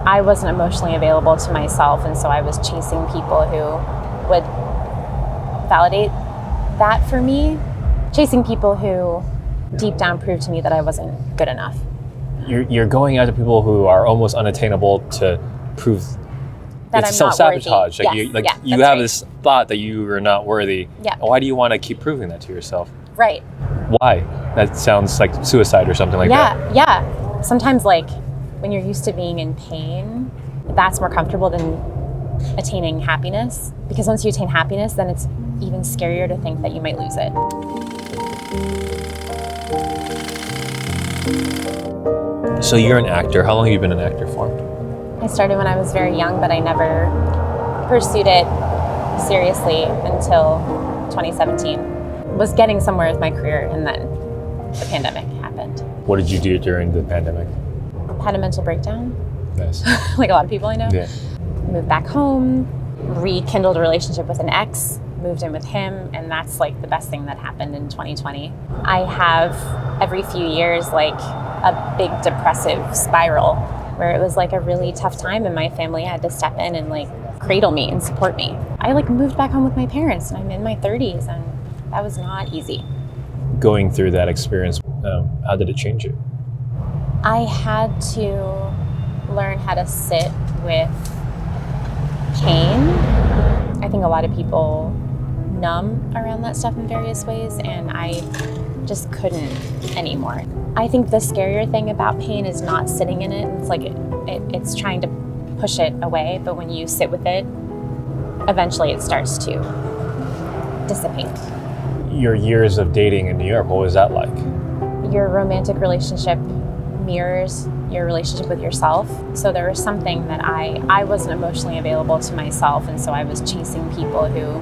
I wasn't emotionally available to myself, and so I was chasing people who would validate that for me, chasing people who deep down proved to me that I wasn't good enough. You're going after people who are almost unattainable to prove That it's I'm self-sabotage. not worthy. You have this thought that you are not worthy. Yeah. Why do you want to keep proving that to yourself? Right. Why? That sounds like suicide or something like that. Yeah. Sometimes, like, when you're used to being in pain, that's more comfortable than attaining happiness. Because once you attain happiness, then it's even scarier to think that you might lose it. So you're an actor. How long have you been an actor for? I started when I was very young, but I never pursued it seriously until 2017. Was getting somewhere with my career, and then the pandemic happened. What did you do during the pandemic? Had a mental breakdown, Nice. like a lot of people I know. Yeah. Moved back home, rekindled a relationship with an ex, moved in with him, and that's like the best thing that happened in 2020. I have every few years like a big depressive spiral where it was like a really tough time and my family had to step in and like cradle me and support me. I like moved back home with my parents and I'm in my 30s and that was not easy. Going through that experience, how did it change you? I had to learn how to sit with pain. I think a lot of people numb around that stuff in various ways, and I just couldn't anymore. I think the scarier thing about pain is not sitting in it. It's like it's trying to push it away, but when you sit with it, eventually it starts to dissipate. Your years of dating in New York, what was that like? Your romantic relationship mirrors your relationship with yourself. So there was something that I wasn't emotionally available to myself, and so I was chasing people who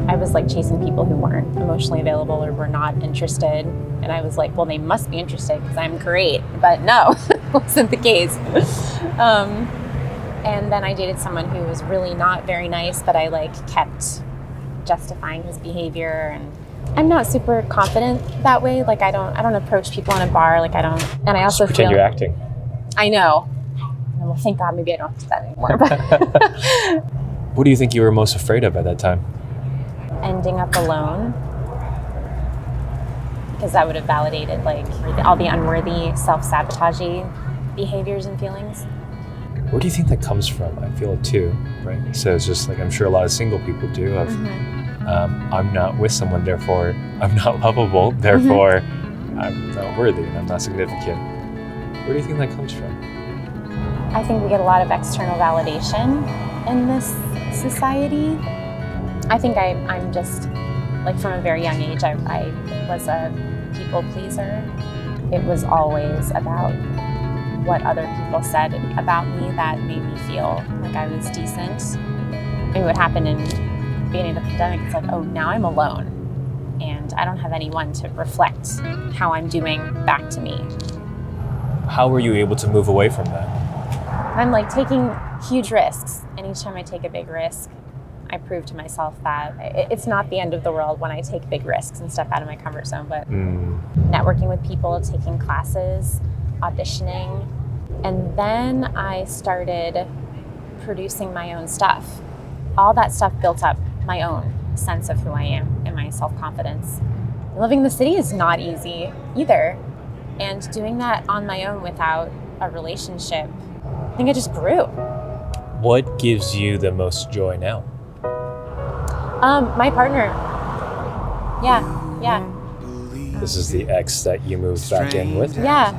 weren't emotionally available or were not interested. And I was like, well, they must be interested because I'm great. But no, it wasn't the case. And then I dated someone who was really not very nice, but I like kept justifying his behavior, and I'm not super confident that way. Like I don't approach people in a bar. Like I don't, and I also Just pretend you're acting. I know. Well, thank God, maybe I don't have to do that anymore. But What do you think you were most afraid of at that time? ending up alone, because that would have validated like all the unworthy, self-sabotaging behaviors and feelings. Where do you think that comes from? I feel it too, right? So it's just like I'm sure a lot of single people do. I'm not with someone, therefore I'm not lovable, therefore I'm not worthy and I'm not significant. Where do you think that comes from? I think we get a lot of external validation in this society. I think I'm just, like from a very young age, I was a people pleaser. It was always about what other people said about me that made me feel like I was decent. And what happened in the beginning of the pandemic, it's like, oh, now I'm alone and I don't have anyone to reflect how I'm doing back to me. How were you able to move away from that? I'm like taking huge risks, and each time I take a big risk, I prove to myself that it's not the end of the world when I take big risks and step out of my comfort zone, but networking with people, taking classes, auditioning, and then I started producing my own stuff. All that stuff built up my own sense of who I am and my self-confidence. Living in the city is not easy either. And doing that on my own without a relationship, I think I just grew. What gives you the most joy now? My partner. Yeah. This is the ex that you moved back in with? Yeah.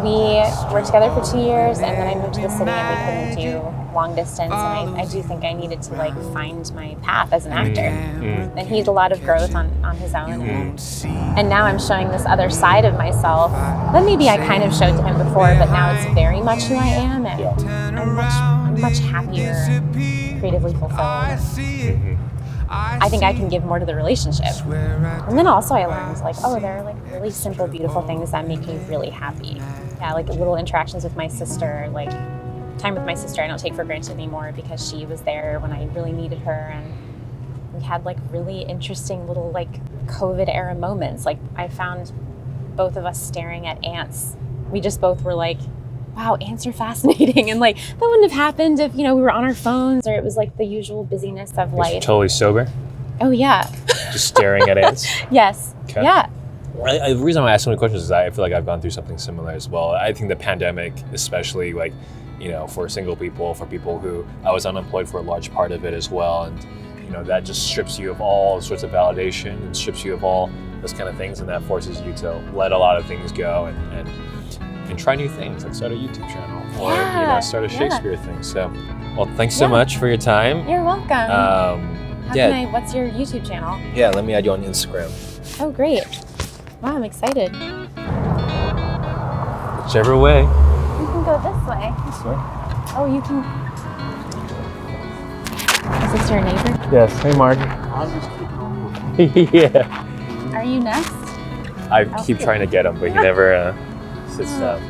We were together for 2 years, and then I moved to the city and we couldn't do long distance. And I do think I needed to like find my path as an actor. And he had a lot of growth on his own. And now I'm showing this other side of myself that maybe I kind of showed to him before, but now it's very much who I am, and I'm much happier, creatively fulfilled. I think I can give more to the relationship. And then also I learned like, oh, there are like really simple, beautiful things that make me really happy. Yeah, like little interactions with my sister, like time with my sister I don't take for granted anymore because she was there when I really needed her, and we had like really interesting little like COVID era moments. Like I found both of us staring at ants. We just both were like wow, ants are fascinating. And like, that wouldn't have happened if, we were on our phones or it was like the usual busyness of You're life. totally sober? Oh, yeah. Just staring at ants? Yes. Okay. Yeah. The reason I ask so many questions is I feel like I've gone through something similar as well. I think the pandemic, especially like, for single people, for people who I was unemployed for a large part of it as well. And, that just strips you of all sorts of validation and strips you of all those kind of things. And that forces you to let a lot of things go and try new things, like start a YouTube channel or, start a Shakespeare thing. So, well, thanks so much for your time. You're welcome. What's your YouTube channel? Yeah, let me add you on Instagram. Oh, great. Wow, I'm excited. Whichever way. You can go this way. This way? Oh, you can. Is this your neighbor? Yes. Hey, Mark. Yeah. Are you next? I keep trying to get him, but he never sits down.